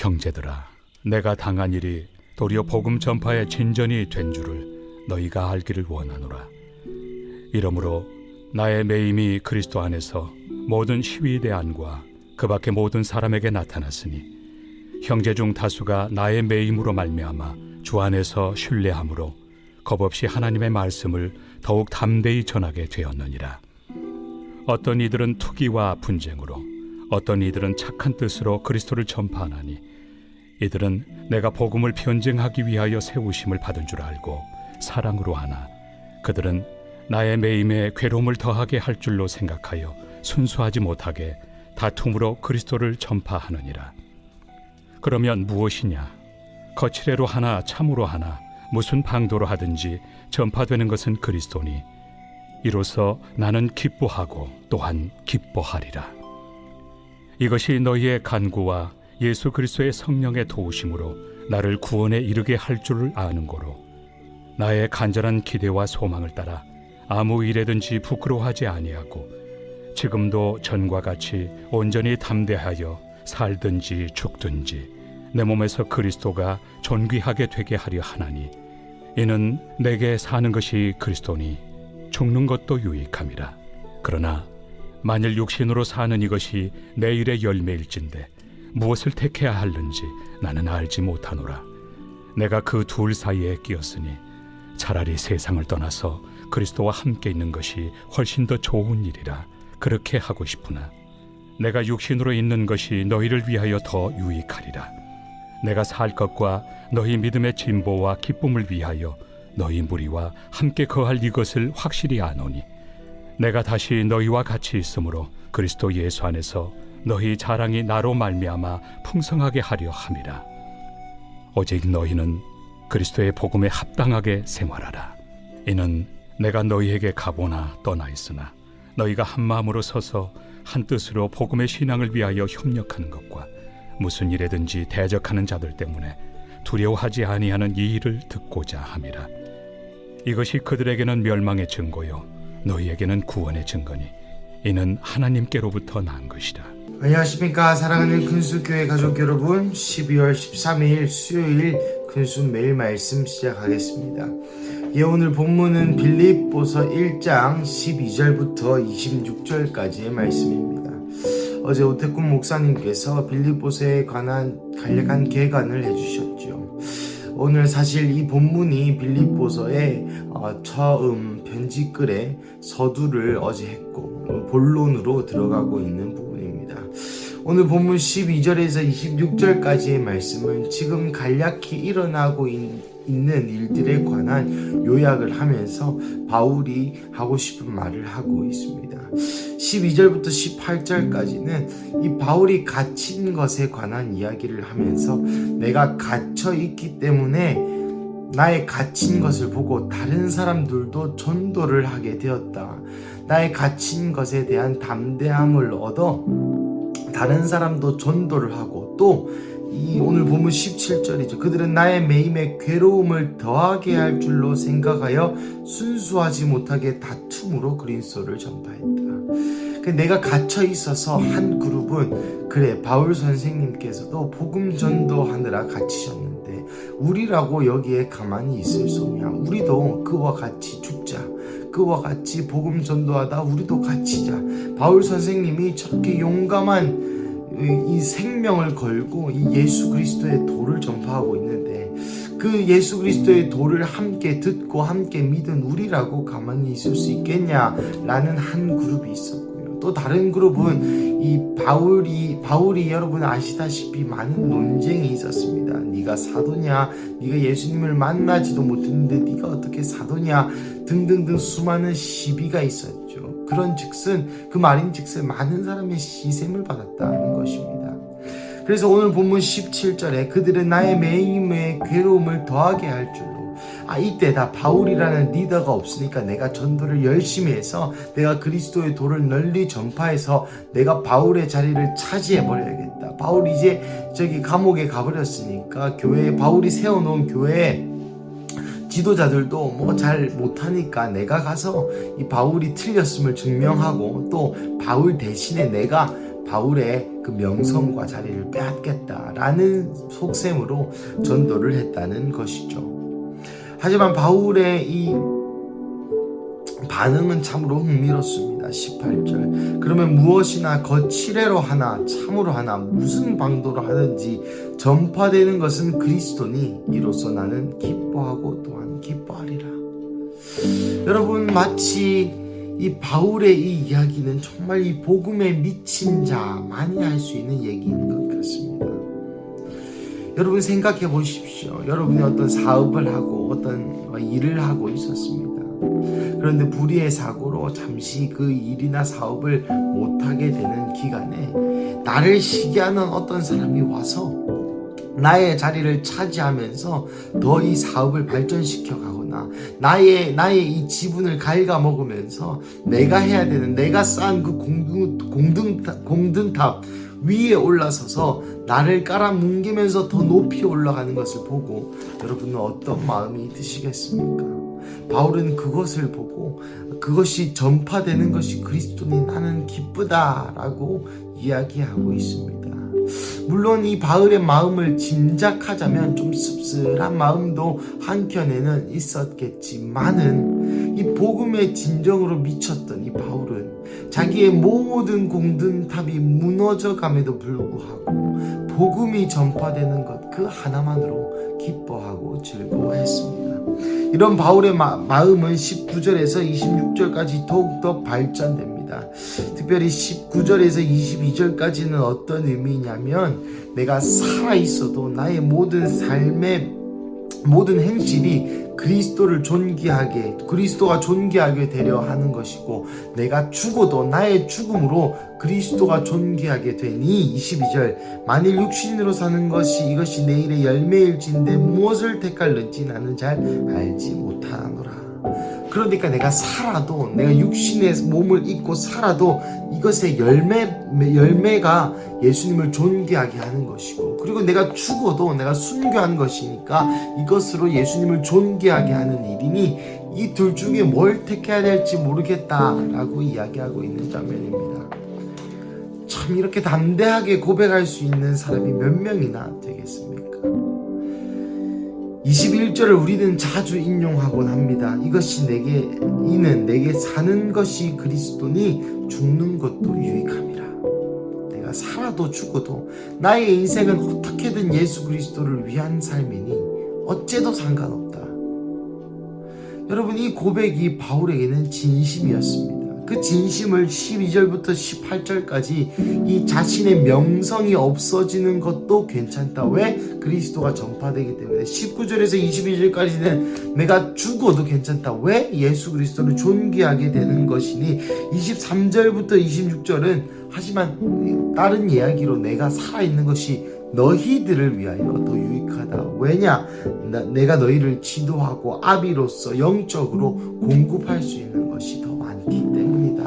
형제들아, 내가 당한 일이 도리어 복음 전파의 진전이 된 줄을 너희가 알기를 원하노라. 이러므로 나의 매임이 그리스도 안에서 모든 시위대 안과 그 밖의 모든 사람에게 나타났으니 형제 중 다수가 나의 매임으로 말미암아 주 안에서 신뢰함으로 겁없이 하나님의 말씀을 더욱 담대히 전하게 되었느니라. 어떤 이들은 투기와 분쟁으로, 어떤 이들은 착한 뜻으로 그리스도를 전파하나니 이들은 내가 복음을 변증하기 위하여 세우심을 받은 줄 알고 사랑으로 하나 그들은 나의 매임에 괴로움을 더하게 할 줄로 생각하여 순수하지 못하게 다툼으로 그리스도를 전파하느니라. 그러면 무엇이냐? 거칠애로 하나 참으로 하나 무슨 방도로 하든지 전파되는 것은 그리스도니 이로써 나는 기뻐하고 또한 기뻐하리라. 이것이 너희의 간구와 예수 그리스도의 성령의 도우심으로 나를 구원에 이르게 할 줄을 아는 고로 나의 간절한 기대와 소망을 따라 아무 일에든지 부끄러워하지 아니하고 지금도 전과 같이 온전히 담대하여 살든지 죽든지 내 몸에서 그리스도가 존귀하게 되게 하려 하나니 이는 내게 사는 것이 그리스도니 죽는 것도 유익함이라. 그러나 만일 육신으로 사는 이것이 내일의 열매일진데 무엇을 택해야 하는지 나는 알지 못하노라. 내가 그 둘 사이에 끼었으니 차라리 세상을 떠나서 그리스도와 함께 있는 것이 훨씬 더 좋은 일이라 그렇게 하고 싶으나 내가 육신으로 있는 것이 너희를 위하여 더 유익하리라. 내가 살 것과 너희 믿음의 진보와 기쁨을 위하여 너희 무리와 함께 거할 이것을 확실히 아노니 내가 다시 너희와 같이 있으므로 그리스도 예수 안에서 너희 자랑이 나로 말미암아 풍성하게 하려 함이라. 오직 너희는 그리스도의 복음에 합당하게 생활하라. 이는 내가 너희에게 가보나 떠나 있으나 너희가 한 마음으로 서서 한 뜻으로 복음의 신앙을 위하여 협력하는 것과 무슨 일에든지 대적하는 자들 때문에 두려워하지 아니하는 이 일을 듣고자 함이라. 이것이 그들에게는 멸망의 증거요 너희에게는 구원의 증거니 이는 하나님께로부터 난 것이라. 안녕하십니까 사랑하는 근수교회 가족 여러분, 12월 13일 수요일 근수 매일 말씀 시작하겠습니다. 오늘 본문은 빌립보서 1장 12절부터 26절까지의 말씀입니다. 어제 오태훈 목사님께서 빌립보서에 관한 간략한 개관을 해주셨죠. 오늘 사실 이 본문이 빌립보서의 처음 편지글의 서두를 어제 했고 본론으로 들어가고 있는 부분입니다. 오늘 본문 12절에서 26절까지의 말씀은 지금 간략히 일어나고 있는 일들에 관한 요약을 하면서 바울이 하고 싶은 말을 하고 있습니다. 12절부터 18절까지는 이 바울이 갇힌 것에 관한 이야기를 하면서 내가 갇혀 있기 때문에 나의 갇힌 것을 보고 다른 사람들도 전도를 하게 되었다. 나의 갇힌 것에 대한 담대함을 얻어 다른 사람도 전도를 하고 또 이 오늘 본문 17절이죠. 그들은 나의 매임에 괴로움을 더하게 할 줄로 생각하여 순수하지 못하게 다툼으로 그리스도를 전파했다. 내가 갇혀 있어서 한 그룹은 그래 바울 선생님께서도 복음 전도하느라 갇히셨는데 우리라고 여기에 가만히 있을 수 없냐. 우리도 그와 같이 죽자. 그와 같이 복음 전도하다 우리도 갇히자. 바울 선생님이 저렇게 용감한 이 생명을 걸고 이 예수 그리스도의 도를 전파하고 있는데 그 예수 그리스도의 도를 함께 듣고 함께 믿은 우리라고 가만히 있을 수 있겠냐라는 한 그룹이 있었고요. 또 다른 그룹은 이 바울이 여러분 아시다시피 많은 논쟁이 있었습니다. 네가 사도냐, 네가 예수님을 만나지도 못했는데 네가 어떻게 사도냐 등등등 수많은 시비가 있었죠. 그런 즉슨 그 말인즉슨 많은 사람의 시샘을 받았다는 것입니다. 그래서 오늘 본문 17절에 그들은 나의 매임에 괴로움을 더하게 할 줄로 이때 다 바울이라는 리더가 없으니까 내가 전도를 열심히 해서 내가 그리스도의 도를 널리 전파해서 내가 바울의 자리를 차지해버려야겠다. 바울이 이제 저기 감옥에 가버렸으니까 바울이 세워놓은 교회에 지도자들도 뭐 잘 못하니까 내가 가서 이 바울이 틀렸음을 증명하고 또 바울 대신에 내가 바울의 그 명성과 자리를 빼앗겠다라는 속셈으로 전도를 했다는 것이죠. 하지만 바울의 이 반응은 참으로 흥미롭습니다. 18절. 그러면 무엇이나 거칠애로 하나 참으로 하나 무슨 방도로 하든지 전파되는 것은 그리스도니 이로써 나는 기뻐하고 또한 기뻐하리라. 여러분, 마치 이 바울의 이 이야기는 정말 이 복음에 미친 자만이 할 수 있는 얘기인 것 같습니다. 여러분 생각해 보십시오. 여러분이 어떤 사업을 하고 어떤 일을 하고 있었습니다. 그런데 불의의 사고로 잠시 그 일이나 사업을 못하게 되는 기간에 나를 시기하는 어떤 사람이 와서 나의 자리를 차지하면서 더 이 사업을 발전시켜 가거나 나의 이 지분을 갉아먹으면서 내가 해야 되는, 내가 쌓은 그 공든탑 위에 올라서서 나를 깔아뭉개면서 더 높이 올라가는 것을 보고 여러분은 어떤 마음이 드시겠습니까? 바울은 그것을 보고 그것이 전파되는 것이 그리스도니 나는 기쁘다라고 이야기하고 있습니다. 물론 이 바울의 마음을 짐작하자면 좀 씁쓸한 마음도 한켠에는 있었겠지만은 이 복음의 진정으로 미쳤던 이 바울은 자기의 모든 공든탑이 무너져감에도 불구하고 복음이 전파되는 것 그 하나만으로 기뻐하고 즐거워했습니다. 이런 바울의 마음은 19절에서 26절까지 더욱더 발전됩니다. 특별히 19절에서 22절까지는 어떤 의미냐면 내가 살아있어도 나의 모든 삶의 모든 행실이 그리스도가 존귀하게 되려 하는 것이고 내가 죽어도 나의 죽음으로 그리스도가 존귀하게 되니 22절 만일 육신으로 사는 것이 이것이 내일의 열매일진데 무엇을 택할는지 나는 잘 알지 못하노라. 그러니까 내가 살아도 내가 육신의 몸을 입고 살아도 이것의 열매가 예수님을 존귀하게 하는 것이고 그리고 내가 죽어도 내가 순교하는 것이니까 이것으로 예수님을 존귀하게 하는 일이니 이 둘 중에 뭘 택해야 될지 모르겠다라고 이야기하고 있는 장면입니다. 참 이렇게 담대하게 고백할 수 있는 사람이 몇 명이나 되겠습니까? 21절을 우리는 자주 인용하곤 합니다. 이는 내게 사는 것이 그리스도니 죽는 것도 유익함이라. 내가 살아도 죽어도 나의 인생은 어떻게든 예수 그리스도를 위한 삶이니 어째도 상관없다. 여러분, 이 고백이 바울에게는 진심이었습니다. 그 진심을 12절부터 18절까지 이 자신의 명성이 없어지는 것도 괜찮다. 왜? 그리스도가 전파되기 때문에. 19절에서 22절까지는 내가 죽어도 괜찮다. 왜? 예수 그리스도를 존귀하게 되는 것이니. 23절부터 26절은 하지만 다른 이야기로 내가 살아있는 것이 너희들을 위하여 더 유익하다. 왜냐? 내가 너희를 지도하고 아비로서 영적으로 공급할 수 있는 것이 더 많기 때문이다.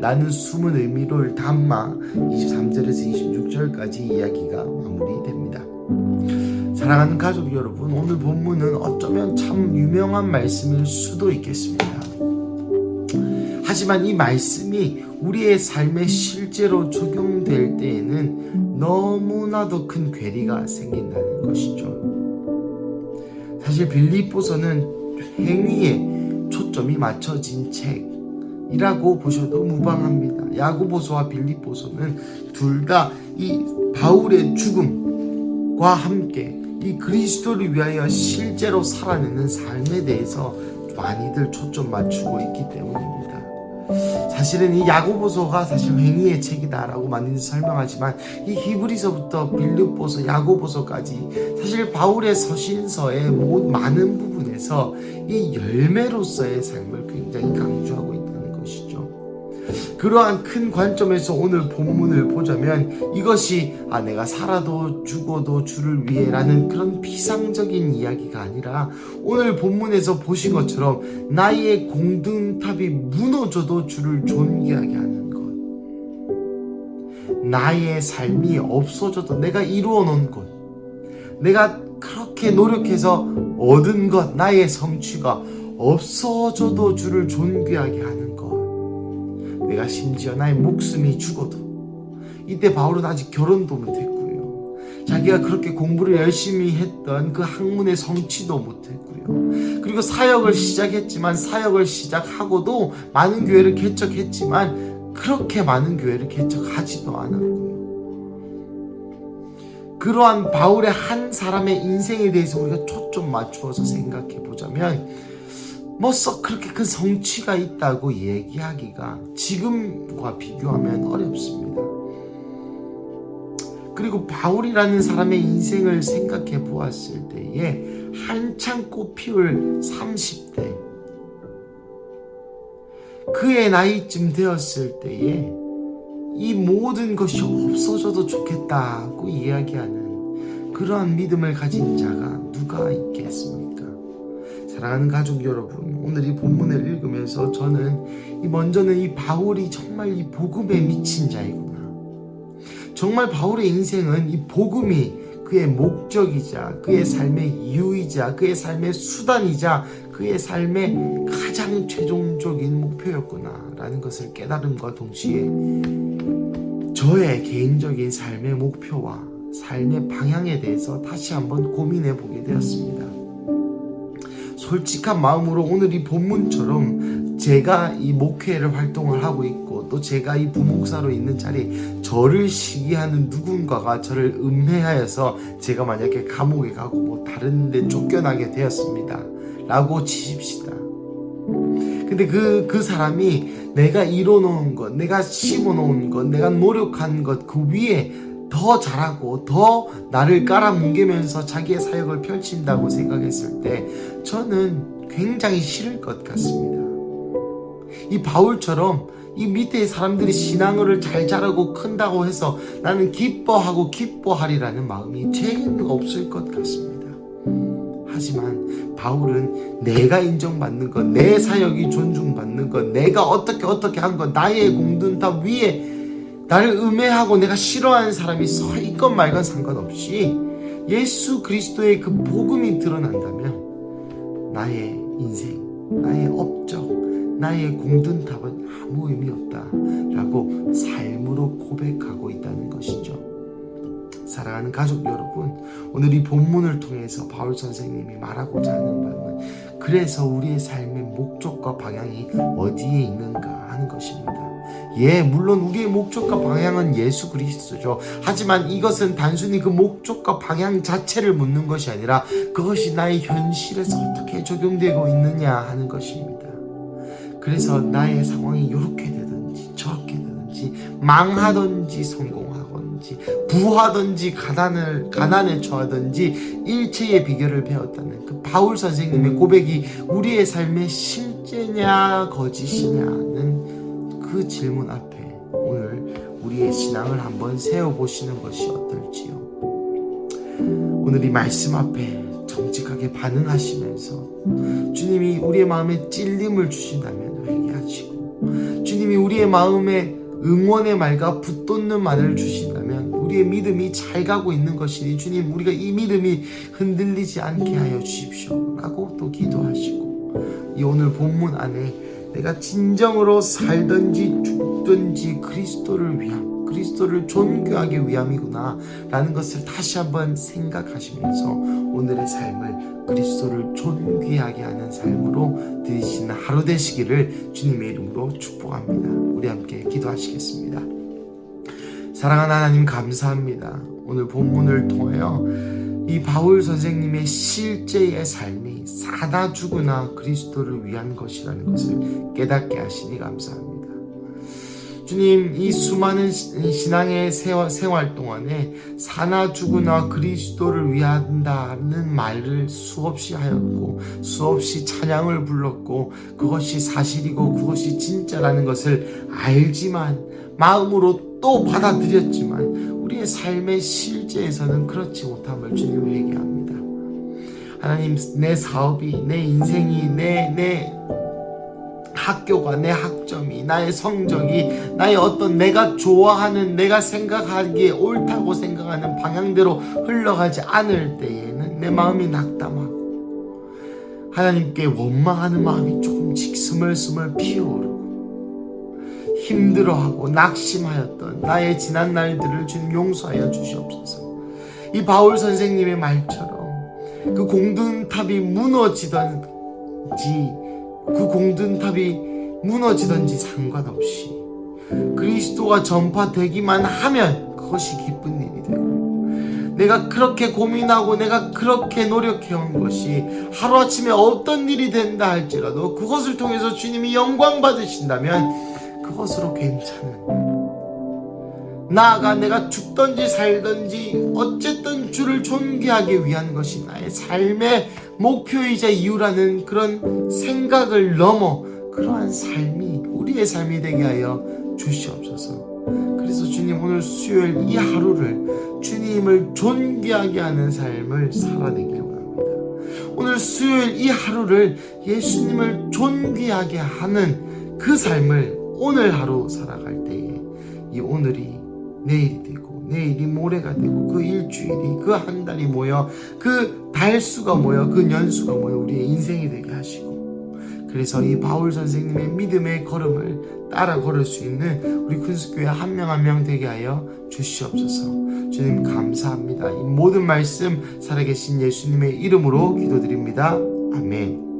라는 숨은 의미를 담아 23절에서 26절까지 이야기가 마무리됩니다. 사랑하는 가족 여러분, 오늘 본문은 어쩌면 참 유명한 말씀일 수도 있겠습니다. 하지만 이 말씀이 우리의 삶에 실제로 적용될 때에는 너무나도 큰 괴리가 생긴다는 것이죠. 사실 빌립보서는 행위에 초점이 맞춰진 책이라고 보셔도 무방합니다. 야고보서와 빌립보서는 둘 다 이 바울의 죽음과 함께 이 그리스도를 위하여 실제로 살아내는 삶에 대해서 많이들 초점 맞추고 있기 때문입니다. 사실은 이 야고보서가 사실 행위의 책이다라고 많이들 설명하지만 이 히브리서부터 빌립보서, 야고보서까지 사실 바울의 서신서의 많은 부분에서 이 열매로서의 삶을 굉장히 강조하고 있다는 것이죠. 그러한 큰 관점에서 오늘 본문을 보자면 이것이 내가 살아도 죽어도 주를 위해라는 그런 피상적인 이야기가 아니라 오늘 본문에서 보신 것처럼 나의 공든탑이 무너져도 주를 존귀하게 하는 것, 나의 삶이 없어져도 내가 이루어 놓은 것, 내가 그렇게 노력해서 얻은 것, 나의 성취가 없어져도 주를 존귀하게 하는 것, 내가 심지어 나의 목숨이 죽어도 이때 바울은 아직 결혼도 못했고요. 자기가 그렇게 공부를 열심히 했던 그 학문의 성취도 못했고요. 그리고 사역을 시작했지만 사역을 시작하고도 많은 교회를 개척했지만 그렇게 많은 교회를 개척하지도 않았고요. 그러한 바울의 한 사람의 인생에 대해서 우리가 초점 맞추어서 생각해 보자면 뭐 썩 그렇게 큰 성취가 있다고 얘기하기가 지금과 비교하면 어렵습니다. 그리고 바울이라는 사람의 인생을 생각해 보았을 때에 한창 꽃피울 30대 그의 나이쯤 되었을 때에 이 모든 것이 없어져도 좋겠다고 이야기하는 그러한 믿음을 가진 자가 누가 있겠습니까? 사랑하는 가족 여러분, 오늘 이 본문을 읽으면서 저는 먼저는 이 바울이 정말 이 복음에 미친 자이구나. 정말 바울의 인생은 이 복음이 그의 목적이자 그의 삶의 이유이자 그의 삶의 수단이자 그의 삶의 가장 최종적인 목표였구나 라는 것을 깨달음과 동시에 저의 개인적인 삶의 목표와 삶의 방향에 대해서 다시 한번 고민해 보게 되었습니다. 솔직한 마음으로 오늘 이 본문처럼 제가 이 목회를 활동을 하고 있고 또 제가 이 부목사로 있는 자리에 저를 시기하는 누군가가 저를 음해하여서 제가 만약에 감옥에 가고 뭐 다른 데 쫓겨나게 되었습니다 라고 치십시다. 근데 그 사람이 내가 이뤄놓은 것, 내가 심어놓은 것, 내가 노력한 것 그 위에 더 잘하고 더 나를 깔아뭉개면서 자기의 사역을 펼친다고 생각했을 때 저는 굉장히 싫을 것 같습니다. 이 바울처럼 이 밑에 사람들이 신앙을 잘 자라고 큰다고 해서 나는 기뻐하고 기뻐하리라는 마음이 제게는 없을 것 같습니다. 하지만 바울은 내가 인정받는 것, 내 사역이 존중받는 것, 내가 어떻게 한 것, 나의 공든탑 위에 나를 음해하고 내가 싫어하는 사람이 서 있건 말건 상관없이 예수 그리스도의 그 복음이 드러난다면 나의 인생, 나의 업적, 나의 공든탑은 아무 의미 없다라고 삶으로 고백하고 있다는 것이죠. 사랑하는 가족 여러분, 오늘 이 본문을 통해서 바울 선생님이 말하고자 하는 바는 그래서 우리의 삶의 목적과 방향이 어디에 있는가 하는 것입니다. 물론 우리의 목적과 방향은 예수 그리스도죠. 하지만 이것은 단순히 그 목적과 방향 자체를 묻는 것이 아니라 그것이 나의 현실에서 어떻게 적용되고 있느냐 하는 것입니다. 그래서 나의 상황이 이렇게 되든지 저렇게 되든지 망하든지 성공하든지 부하든지 가난에 처하든지 일체의 비결을 배웠다는 그 바울 선생님의 고백이 우리의 삶의 실제냐 거짓이냐는 그 질문 앞에 오늘 우리의 신앙을 한번 세워보시는 것이 어떨지요. 오늘 이 말씀 앞에 정직하게 반응하시면서 주님이 우리의 마음에 찔림을 주신다면 회개하시고 주님이 우리의 마음에 응원의 말과 붙돋는 말을 주신다면 우리의 믿음이 잘 가고 있는 것이니 주님 우리가 이 믿음이 흔들리지 않게 하여 주십시오 라고 또 기도하시고 이 오늘 본문 안에 내가 진정으로 살든지 죽든지 그리스도를 위함, 그리스도를 존귀하기 위함이구나 라는 것을 다시 한번 생각하시면서 오늘의 삶을 그리스도를 존귀하게 하는 삶으로 드리시는 하루 되시기를 주님의 이름으로 축복합니다. 우리 함께 기도하시겠습니다. 사랑하는 하나님 감사합니다. 오늘 본문을 통하여 이 바울 선생님의 실제의 삶이 사나 죽으나 그리스도를 위한 것이라는 것을 깨닫게 하시니 감사합니다. 주님, 이 수많은 신앙의 생활 동안에 사나 죽으나 그리스도를 위한다는 말을 수없이 하였고 수없이 찬양을 불렀고 그것이 사실이고 그것이 진짜라는 것을 알지만 마음으로 또 받아들였지만 우리의 삶의 실제에서는 그렇지 못함을 주님 회개합니다. 하나님, 내 사업이, 내 인생이, 내 학교가, 내 학점이, 나의 성적이, 나의 어떤 내가 좋아하는, 내가 생각하기에 옳다고 생각하는 방향대로 흘러가지 않을 때에는 내 마음이 낙담하고 하나님께 원망하는 마음이 조금씩 스멀스멀 피어오르고 힘들어하고 낙심하였던 나의 지난 날들을 주님 용서하여 주시옵소서. 이 바울 선생님의 말처럼 그 공든탑이 무너지던지 상관없이 그리스도가 전파되기만 하면 그것이 기쁜 일이 되고, 내가 그렇게 고민하고 내가 그렇게 노력해온 것이 하루아침에 어떤 일이 된다 할지라도 그것을 통해서 주님이 영광 받으신다면 그것으로 괜찮은, 나아가 내가 죽든지 살든지 어쨌든 주를 존귀하기 위한 것이 나의 삶의 목표이자 이유라는 그런 생각을 넘어 그러한 삶이 우리의 삶이 되게 하여 주시옵소서. 그래서 주님, 오늘 수요일 이 하루를 주님을 존귀하게 하는 삶을 살아내길 원합니다. 오늘 수요일 이 하루를 예수님을 존귀하게 하는 그 삶을 오늘 하루 살아갈 때에 이 오늘이 내일이 되고 내일이 모레가 되고 그 일주일이 그 한 달이 모여 그 달수가 모여 그 년수가 모여 우리의 인생이 되게 하시고, 그래서 이 바울 선생님의 믿음의 걸음을 따라 걸을 수 있는 우리 큰수교회 한 명 한 명 되게 하여 주시옵소서. 주님 감사합니다. 이 모든 말씀 살아계신 예수님의 이름으로 기도드립니다. 아멘.